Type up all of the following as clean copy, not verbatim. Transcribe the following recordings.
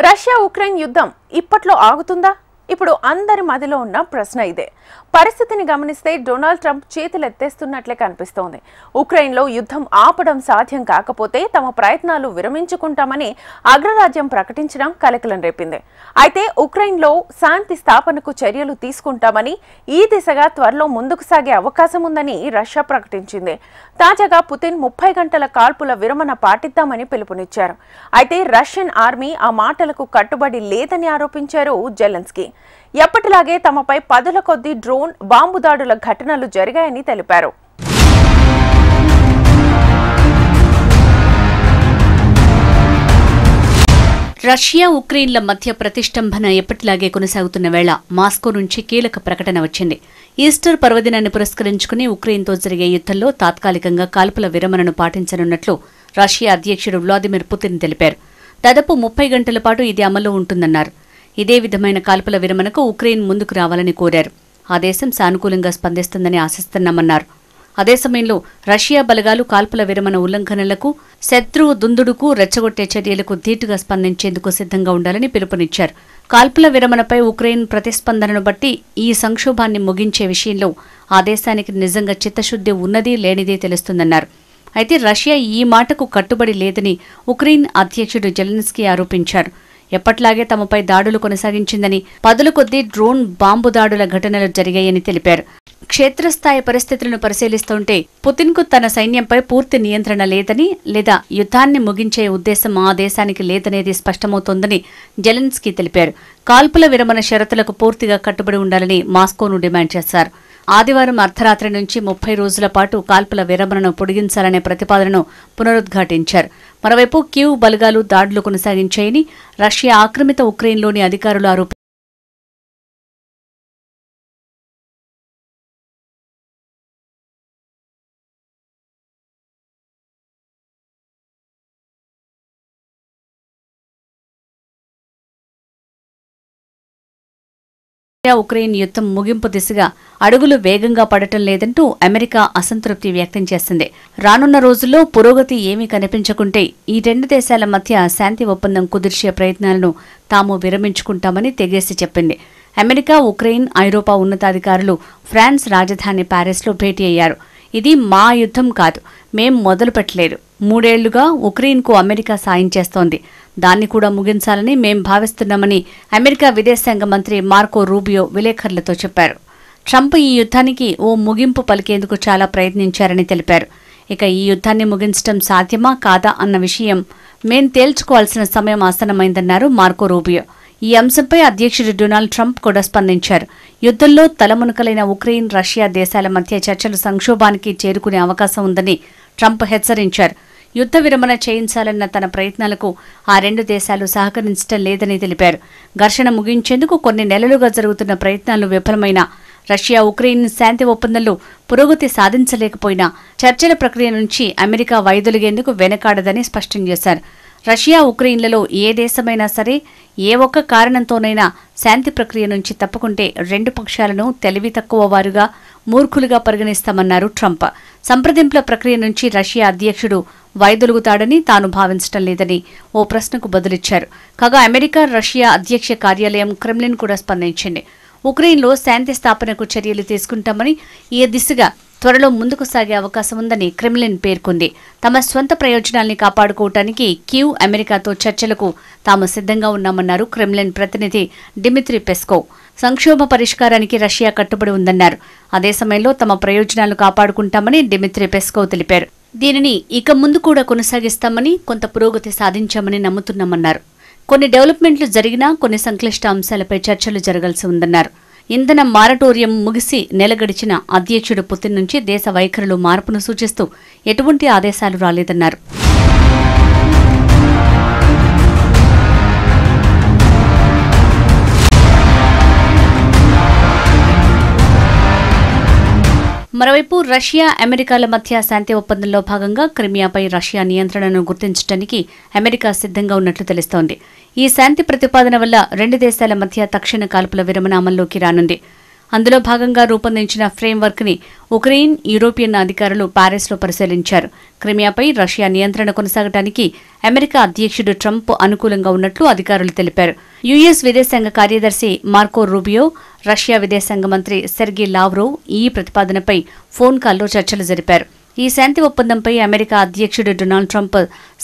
Russia Ukraine యుద్ధం ఇప్పట్లో ఆగుతుందా? ఇప్పుడు అందరి మదిలో ఉన్న ప్రశ్న ఇదే. పరిస్థితిని గమనిస్తే డొనాల్డ్ ట్రంప్ చేతులెత్తేస్తున్నట్లే కనిపిస్తోంది. ఉక్రెయిన్లో యుద్ధం ఆపడం సాధ్యం కాకపోతే తమ ప్రయత్నాలు విరమించుకుంటామని అగ్రరాజ్యం ప్రకటించడం కలకలం రేపింది. అయితే ఉక్రెయిన్లో శాంతి స్థాపనకు చర్యలు తీసుకుంటామని, ఈ దిశగా త్వరలో ముందుకు సాగే అవకాశం ఉందని రష్యా ప్రకటించింది. తాజాగా పుతిన్ 30 గంటల కాల్పుల విరమణ పాటిద్దామని పిలుపునిచ్చారు. అయితే రష్యన్ ఆర్మీ ఆ మాటలకు కట్టుబడి లేదని ఆరోపించారు జెలెన్స్కీ. ఎప్పటిలాగే తమపై పదుల కొద్దీ డ్రోన్, బాంబు దాడుల ఘటనలు జరిగాయని తెలిపారు. రష్యా ఉక్రెయిన్ల మధ్య ప్రతిష్టంభన ఎప్పటిలాగే కొనసాగుతున్న వేళ మాస్కో నుంచి కీలక ప్రకటన వచ్చింది. ఈస్టర్ పర్వదినాన్ని పురస్కరించుకుని ఉక్రెయిన్తో జరిగే యుద్ధంలో తాత్కాలికంగా కాల్పుల విరమణను పాటించనున్నట్లు రష్యా అధ్యక్షుడు వ్లాదిమిర్ పుతిన్ తెలిపారు. దాదాపు 30 గంటల పాటు ఇది అమల్లో ఉంటుందన్నారు. ఇదే విధమైన కాల్పుల విరమణకు ఉక్రెయిన్ ముందుకు రావాలని కోరారు. ఆ దేశం సానుకూలంగా స్పందిస్తుందని ఆశిస్తున్నామన్నారు. అదే సమయంలో రష్యా బలగాలు కాల్పుల విరమణ ఉల్లంఘనలకు, శత్రువు దుందుడుకు, రెచ్చగొట్టే చర్యలకు ధీటుగా స్పందించేందుకు సిద్ధంగా ఉండాలని పిలుపునిచ్చారు. కాల్పుల విరమణపై ఉక్రెయిన్ ప్రతిస్పందనను బట్టి ఈ సంక్షోభాన్ని ముగించే విషయంలో ఆ దేశానికి నిజంగా చిత్తశుద్ధి ఉన్నది లేనిదే తెలుస్తుందన్నారు. అయితే రష్యా ఈ మాటకు కట్టుబడి లేదని ఉక్రెయిన్ అధ్యక్షుడు జెలెన్స్కీ ఆరోపించారు. ఎప్పట్లాగే తమపై దాడులు కొనసాగించిందని, పదుల కొద్దీ డ్రోన్, బాంబు దాడుల ఘటనలు జరిగాయని తెలిపారు. క్షేత్రస్థాయి పరిస్థితులను పరిశీలిస్తుంటే పుతిన్కు తన సైన్యంపై పూర్తి నియంత్రణ లేదని, లేదా యుద్ధాన్ని ముగించే ఉద్దేశం ఆ దేశానికి లేదనేది స్పష్టమవుతోందని జెలెన్స్కీ తెలిపారు. కాల్పుల విరమణ షరతులకు పూర్తిగా కట్టుబడి ఉండాలని మాస్కోను డిమాండ్ చేశారు. ఆదివారం అర్ధరాత్రి నుంచి 30 రోజుల పాటు కాల్పుల విరమణను పొడిగించాలనే ప్రతిపాదనను పునరుద్ఘాటించారు. మరోవైపు కీవ్ బలగాలు దాడులు కొనసాగించాయని రష్యా ఆక్రమిత ఉక్రెయిన్లోని అధికారులు ఆరోపించారు. ఉక్రెయిన్ యుద్ధం ముగింపు దిశగా అడుగులు వేగంగా పడటం లేదంటూ అమెరికా అసంతృప్తి వ్యక్తం చేసింది. రానున్న రోజుల్లో పురోగతి ఏమీ కనిపించకుంటే ఈ రెండు దేశాల మధ్య శాంతి ఒప్పందం కుదిర్చే ప్రయత్నాలను తాము విరమించుకుంటామని తెగేసి చెప్పింది. అమెరికా, ఉక్రెయిన్, ఐరోపా ఉన్నతాధికారులు ఫ్రాన్స్ రాజధాని ప్యారిస్లో భేటీ అయ్యారు. ఇది మా యుద్ధం కాదు, మేం మొదలుపెట్టలేదు. 3 ఏళ్లుగా ఉక్రెయిన్కు అమెరికా సాయం చేస్తోంది. దాన్ని కూడా ముగించాలని మేం భావిస్తున్నామని అమెరికా విదేశాంగ మంత్రి మార్కో రూబియో విలేకరులతో చెప్పారు. ట్రంప్ ఈ యుద్ధానికి ఓ ముగింపు పలికేందుకు చాలా ప్రయత్నించారని తెలిపారు. ఇక ఈ యుద్ధాన్ని ముగించడం సాధ్యమా కాదా అన్న విషయం మేం తేల్చుకోవాల్సిన సమయం ఆసన్నమైందన్నారు మార్కో రూబియో. ఈ అంశంపై అధ్యక్షుడు డొనాల్డ్ ట్రంప్ కూడా స్పందించారు. యుద్ధంలో తలమునకలైన ఉక్రెయిన్, రష్యా దేశాల మధ్య చర్చలు సంక్షోభానికి చేరుకునే అవకాశం ఉందని ట్రంప్ హెచ్చరించారు. యుద్ధ విరమణ చేయించాలన్న తన ప్రయత్నాలకు ఆ రెండు దేశాలు సహకరించడం లేదని తెలిపారు. ఘర్షణ ముగించేందుకు కొన్ని నెలలుగా జరుగుతున్న ప్రయత్నాలు విఫలమైన రష్యా ఉక్రెయిన్ శాంతి ఒప్పందంలో పురోగతి సాధించలేకపోయినా చర్చల ప్రక్రియ నుంచి అమెరికా వైదొలిగేందుకు వెనకాడదని స్పష్టం చేశారు. రష్యా ఉక్రెయిన్లలో ఏ దేశమైనా సరే ఏ ఒక్క కారణంతోనైనా శాంతి ప్రక్రియ నుంచి తప్పుకుంటే రెండు పక్షాలను తెలివి తక్కువ వారుగా, మూర్ఖులుగా పరిగణిస్తామన్నారు ట్రంప్. సంప్రదింపుల ప్రక్రియ నుంచి రష్యా అధ్యక్షుడు వైదొలుగుతాడని తాను భావించడం లేదని ఓ ప్రశ్నకు బదులిచ్చారు. కాగా అమెరికా, రష్యా అధ్యక్ష కార్యాలయం క్రెమ్లిన్ కూడా స్పందించింది. ఉక్రెయిన్లో శాంతి స్థాపనకు చర్యలు తీసుకుంటామని, ఈ దిశగా త్వరలో ముందుకు సాగే అవకాశం ఉందని క్రెమ్లిన్ పేర్కొంది. తమ స్వంత ప్రయోజనాల్ని కాపాడుకోవటానికి కీవ్, అమెరికాతో చర్చలకు తాము సిద్ధంగా ఉన్నామన్నారు క్రెమ్లిన్ ప్రతినిధి డిమిత్రీ పెస్కోవ్. సంక్షోభ పరిష్కారానికి రష్యా కట్టుబడి ఉందన్నారు. అదే సమయంలో తమ ప్రయోజనాలు కాపాడుకుంటామని డిమిత్రీ పెస్కోవ్ తెలిపారు. దీనిని ఇక ముందు కూడా కొనసాగిస్తామని, కొంత పురోగతి సాధించామని నమ్ముతున్నామన్నారు. కొన్ని డెవలప్మెంట్లు జరిగినా కొన్ని సంక్లిష్ట అంశాలపై చర్చలు జరగాల్సి ఉందన్నారు. ఇంధన మారటోరియం ముగిసి నెల గడిచిన అధ్యక్షుడు పుతిన్ నుంచి దేశ వైఖరిలో మార్పును సూచిస్తూ ఎటువంటి ఆదేశాలు రాలేదన్నారు. మరోవైపు రష్యా, అమెరికాల మధ్య శాంతి ఒప్పందంలో భాగంగా క్రిమియాపై రష్యా నియంత్రణను గుర్తించడానికి అమెరికా సిద్ధంగా ఉన్నట్లు తెలుస్తోంది. ఈ శాంతి ప్రతిపాదన వల్ల రెండు దేశాల మధ్య తక్షణ కాల్పుల విరమణ అమల్లోకి రానుంది. అందులో భాగంగా రూపొందించిన ఫ్రేమ్వర్క్ ని ఉక్రెయిన్, యూరోపియన్ అధికారులు ప్యారిస్లో పరిశీలించారు. క్రిమియాపై రష్యా నియంత్రణ కొనసాగడానికి అమెరికా అధ్యక్షుడు ట్రంప్ అనుకూలంగా ఉన్నట్లు అధికారులు తెలిపారు. యుఎస్ విదేశాంగ కార్యదర్శి మార్కో రూబియో, రష్యా విదేశాంగ మంత్రి సెర్గీ లావ్రోవ్ ఈ ప్రతిపాదనపై ఫోన్ కాల్లో చర్చలు జరిపారు. ఈ శాంతి ఒప్పందంపై అమెరికా అధ్యక్షుడు డొనాల్డ్ ట్రంప్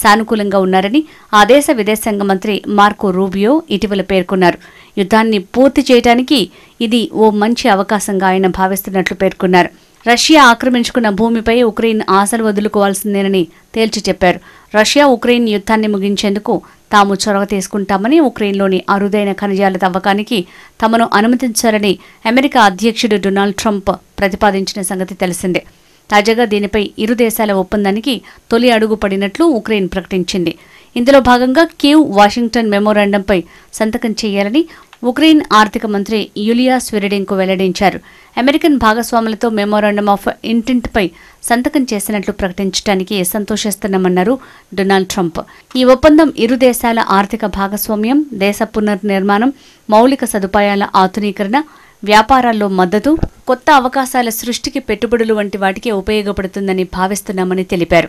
సానుకూలంగా ఉన్నారని ఆ దేశ విదేశాంగ మంత్రి మార్కో రూబియో ఇటీవల పేర్కొన్నారు. యుద్ధాన్ని పూర్తి చేయడానికి ఇది ఓ మంచి అవకాశంగా ఆయన భావిస్తున్నట్లు పేర్కొన్నారు. రష్యా ఆక్రమించుకున్న భూమిపై ఉక్రెయిన్ ఆశలు వదులుకోవాల్సిందేనని తేల్చి చెప్పారు. రష్యా ఉక్రెయిన్ యుద్ధాన్ని ముగించేందుకు తాము చొరవ తీసుకుంటామని, ఉక్రెయిన్లోని అరుదైన ఖనిజాల తవ్వకానికి తమను అనుమతించాలని అమెరికా అధ్యక్షుడు డొనాల్డ్ ట్రంప్ ప్రతిపాదించిన సంగతి తెలిసిందే. తాజాగా దీనిపై ఇరు దేశాల ఒప్పందానికి తొలి అడుగు పడినట్లు ఉక్రెయిన్ ప్రకటించింది. ఇందులో భాగంగా కీవ్, వాషింగ్టన్ మెమోరాండంపై సంతకం చేయాలని ఉక్రెయిన్ ఆర్థిక మంత్రి యూలియా స్విరిడెంకో వెల్లడించారు. అమెరికన్ భాగస్వాములతో మెమోరాండం ఆఫ్ ఇంటెంట్పై సంతకం చేసినట్లు ప్రకటించడానికి సంతోషిస్తున్నామన్నారు డొనాల్డ్ ట్రంప్. ఈ ఒప్పందం ఇరు దేశాల ఆర్థిక భాగస్వామ్యం, దేశ పునర్నిర్మాణం, మౌలిక సదుపాయాల ఆధునీకరణ, వ్యాపారాల్లో మద్దతు, కొత్త అవకాశాల సృష్టికి పెట్టుబడులు వంటి వాటికి ఉపయోగపడుతుందని భావిస్తున్నామని తెలిపారు.